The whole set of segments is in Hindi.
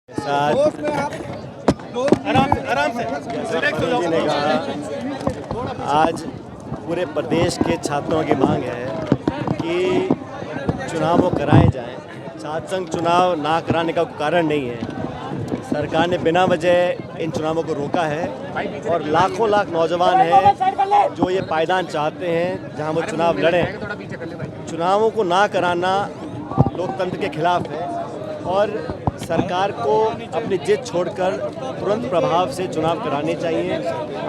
आराम से ने कहा आज पूरे प्रदेश के छात्रों की मांग है कि चुनाव कराए जाएं। छात्र संघ चुनाव ना कराने का कोई कारण नहीं है। सरकार ने बिना वजह इन चुनावों को रोका है और लाखों लाख नौजवान हैं जो ये पायदान चाहते हैं जहां वो चुनाव लड़ें। चुनावों को ना कराना लोकतंत्र के खिलाफ है और सरकार को अपनी जिद छोड़कर तुरंत प्रभाव से चुनाव कराने चाहिए।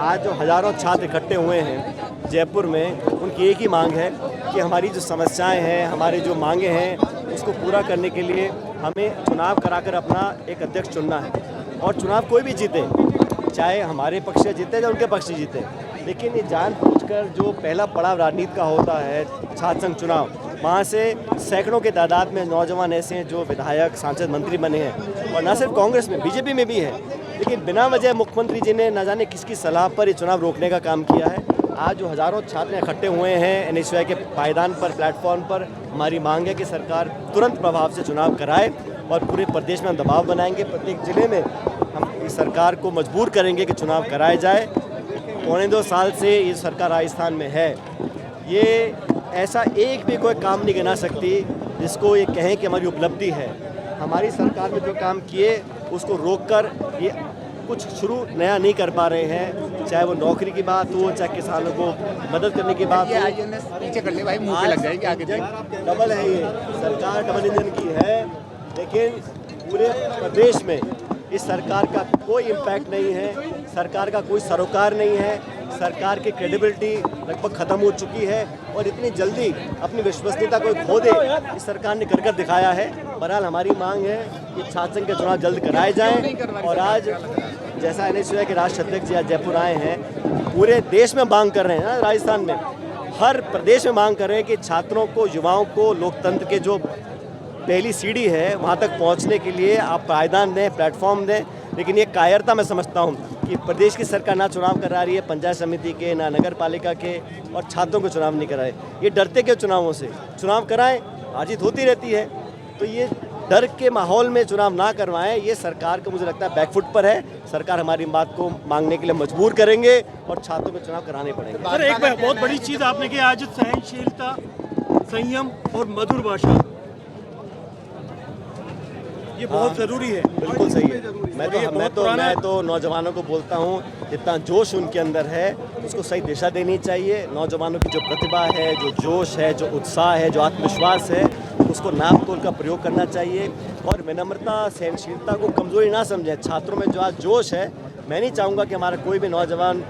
आज जो हज़ारों छात्र इकट्ठे हुए हैं जयपुर में, उनकी एक ही मांग है कि हमारी जो समस्याएं हैं, हमारी जो मांगे हैं, उसको पूरा करने के लिए हमें चुनाव कराकर अपना एक अध्यक्ष चुनना है। और चुनाव कोई भी जीते, चाहे हमारे पक्ष से जीते या उनके पक्ष से जीते, लेकिन ये जानबूझकर जो पहला पड़ाव राजनीति का होता है छात्र संघ चुनाव, वहाँ से सैकड़ों के तादाद में नौजवान ऐसे हैं जो विधायक, सांसद, मंत्री बने हैं और न सिर्फ कांग्रेस में, बीजेपी में भी है। लेकिन बिना वजह मुख्यमंत्री जी ने न जाने किसकी सलाह पर ये चुनाव रोकने का काम किया है। आज जो हज़ारों छात्र इकट्ठे हुए हैं NSUI के पायदान पर, प्लेटफॉर्म पर, हमारी मांग है कि सरकार तुरंत प्रभाव से चुनाव कराए और पूरे प्रदेश में हम दबाव बनाएंगे। प्रत्येक जिले में हम इस सरकार को मजबूर करेंगे कि चुनाव कराए जाए। 2.25 साल से ये सरकार राजस्थान में है, ये ऐसा एक भी कोई काम नहीं गिना सकती जिसको ये कहें कि हमारी उपलब्धि है। हमारी सरकार ने जो काम किए उसको रोककर ये कुछ शुरू नया नहीं कर पा रहे हैं, चाहे वो नौकरी की बात हो, चाहे किसानों को मदद करने की बात हो। पीछे कर ले भाई, मुंह पे लग जाएगी आगे डबल है, ये सरकार डबल इंजन की है, लेकिन पूरे प्रदेश में इस सरकार का कोई इम्पैक्ट नहीं है, सरकार का कोई सरोकार नहीं है, सरकार की क्रेडिबिलिटी लगभग ख़त्म हो चुकी है और इतनी जल्दी अपनी विश्वसनीयता को खो दे इस सरकार ने कर दिखाया है। बहरहाल हमारी मांग है कि छात्र संघ के चुनाव जल्द कराए जाएं और आज जैसा NSUI के राष्ट्रीय अध्यक्ष जी आज जयपुर आए हैं, पूरे देश में मांग कर रहे हैं ना, राजस्थान में हर प्रदेश में मांग कर रहे हैं कि छात्रों को, युवाओं को लोकतंत्र के जो पहली सीढ़ी है वहाँ तक पहुँचने के लिए आप पायदान दें, प्लेटफॉर्म दें। लेकिन ये कायरता मैं समझता हूँ कि प्रदेश की सरकार ना चुनाव करा रही है पंचायत समिति के, ना नगर पालिका के, और छात्रों को चुनाव नहीं कराए। ये डरते क्यों चुनावों से? चुनाव कराएं, हार-जीत होती रहती है, तो ये डर के माहौल में चुनाव ना करवाएं, ये सरकार को मुझे लगता है बैकफुट पर है। सरकार हमारी बात को मांगने के लिए मजबूर करेंगे और छात्रों को चुनाव कराने पड़ेंगे। सर, एक बहुत बड़ी चीज़ आपने की आज, सहनशीलता, संयम और मधुर भाषा, ये बहुत ज़रूरी है। बिल्कुल सही है। मैं तो नौजवानों को बोलता हूँ, जितना जोश उनके अंदर है उसको सही दिशा देनी चाहिए। नौजवानों की जो प्रतिभा है, जो जोश है, जो उत्साह है, जो आत्मविश्वास है, उसको नाप तोल का प्रयोग करना चाहिए और विनम्रता, सहनशीलता को कमज़ोरी ना समझें। छात्रों में जो आज जोश है, मैं नहीं चाहूँगा कि हमारा कोई भी नौजवान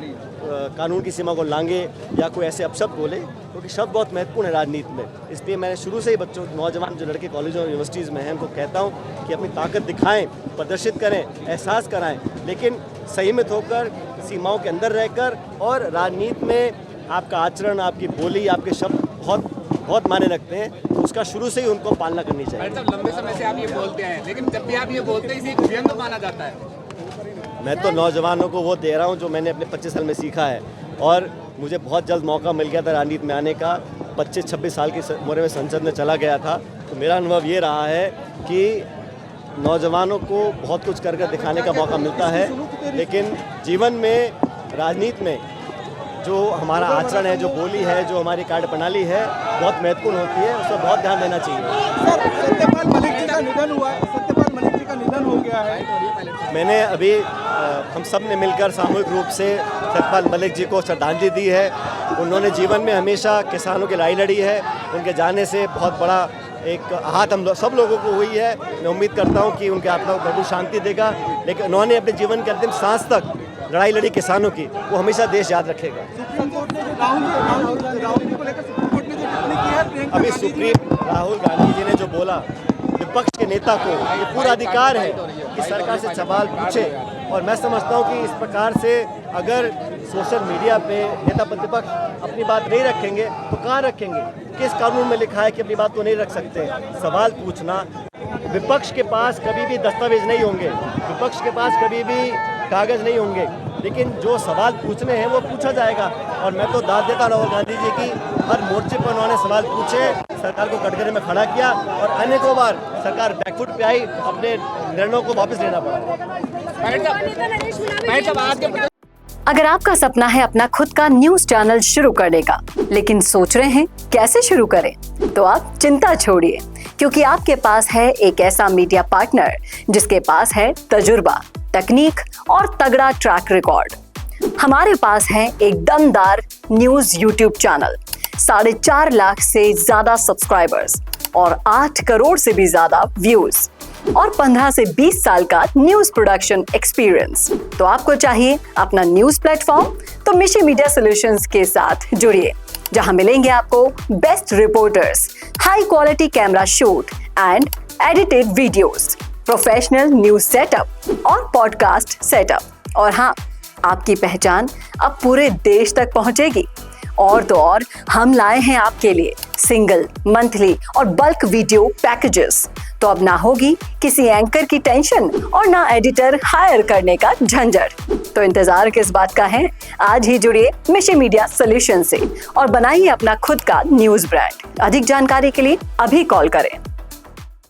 कानून की सीमा को लांघे या कोई ऐसे अपशब्द बोले, क्योंकि शब्द बहुत महत्वपूर्ण है राजनीति में। इसलिए मैंने शुरू से ही बच्चों, नौजवान जो लड़के कॉलेजों और यूनिवर्सिटीज़ में हैं, उनको कहता हूँ कि अपनी ताकत दिखाएं, प्रदर्शित करें, एहसास कराएं, लेकिन संयमित होकर, सीमाओं के अंदर रहकर। और राजनीति में आपका आचरण, आपकी बोली, आपके शब्द बहुत बहुत मायने रखते हैं, तो उसका शुरू से ही उनको पालना करनी चाहिए। लंबे समय से आप ये बोलते हैं, लेकिन जब भी आप ये बोलते हैं, इसे एक व्यंग माना जाता है। मैं तो नौजवानों को वो दे रहा हूँ जो मैंने अपने 25 साल में सीखा है और मुझे बहुत जल्द मौका मिल गया था राजनीति में आने का। 25-26 साल की उम्र में संसद में चला गया था, तो मेरा अनुभव ये रहा है कि नौजवानों को बहुत कुछ करके दिखाने का मौका मिलता है, लेकिन जीवन में, राजनीति में जो हमारा आचरण है, जो बोली है, जो हमारी कार्यप्रणाली है, बहुत महत्वपूर्ण होती है, उस पर बहुत ध्यान देना चाहिए। सत्यपाल मलिक जी का निधन हुआ है, सत्यपाल मलिक जी का निधन हो गया है। मैंने अभी हम सब ने मिलकर सामूहिक रूप से सत्यपाल मलिक जी को श्रद्धांजलि दी है। उन्होंने जीवन में हमेशा किसानों की लड़ाई लड़ी है। उनके जाने से बहुत बड़ा एक आहत हम सब लोगों को हुई है। मैं उम्मीद करता हूं कि उनके आत्मा को प्रभु शांति देगा, लेकिन उन्होंने अपने जीवन के अंतिम सांस तक लड़ाई लड़ी किसानों की, वो हमेशा देश याद रखेगा। अभी सुप्रीम राहुल गांधी जी ने जो बोला, विपक्ष के नेता को ये पूरा अधिकार है कि सरकार से सवाल पूछे, और मैं समझता हूं कि इस प्रकार से अगर सोशल मीडिया पे नेता प्रतिपक्ष अपनी बात नहीं रखेंगे तो कहाँ रखेंगे? किस कानून में लिखा है कि अपनी बात को नहीं रख सकते? सवाल पूछना, विपक्ष के पास कभी भी दस्तावेज नहीं होंगे, विपक्ष के पास कभी भी कागज नहीं होंगे, लेकिन जो सवाल पूछने हैं वो पूछा जाएगा। और मैं तो दाद देता राहुल गांधी जी की, हर मोर्चे पर उन्होंने सवाल पूछे, सरकार को कटघरे में खड़ा किया और अनेकों बार सरकार बैकफुट पे आई, अपने निर्णयों को वापस लेना पड़ा। अगर आपका सपना है अपना खुद का न्यूज चैनल शुरू करने का, लेकिन सोच रहे हैं कैसे शुरू करें, तो आप चिंता छोड़िए, क्योंकि आपके पास है एक ऐसा मीडिया पार्टनर जिसके पास है तजुर्बा, तकनीक और तगड़ा ट्रैक रिकॉर्ड। हमारे पास है एक दमदार न्यूज यूट्यूब चैनल, 4.5 लाख से ज्यादा सब्सक्राइबर्स और 8 करोड़ से भी ज्यादा व्यूज और 15 से 20 साल का न्यूज प्रोडक्शन एक्सपीरियंस। तो आपको चाहिए अपना न्यूज प्लेटफॉर्म, तो मिशी मीडिया सॉल्यूशंस के साथ जुड़िए, जहां मिलेंगे आपको best reporters, high quality camera shoot and edited videos, professional news setup और पॉडकास्ट सेटअप। और हाँ, आपकी पहचान अब पूरे देश तक पहुंचेगी। और तो और, हम लाए हैं आपके लिए सिंगल, मंथली और बल्क वीडियो पैकेजेस। तो अब ना होगी किसी एंकर की टेंशन और ना एडिटर हायर करने का झंझट। तो इंतजार किस बात का है? आज ही जुड़िए मिशी मीडिया सॉल्यूशन से और बनाइए अपना खुद का न्यूज ब्रांड। अधिक जानकारी के लिए अभी कॉल करें।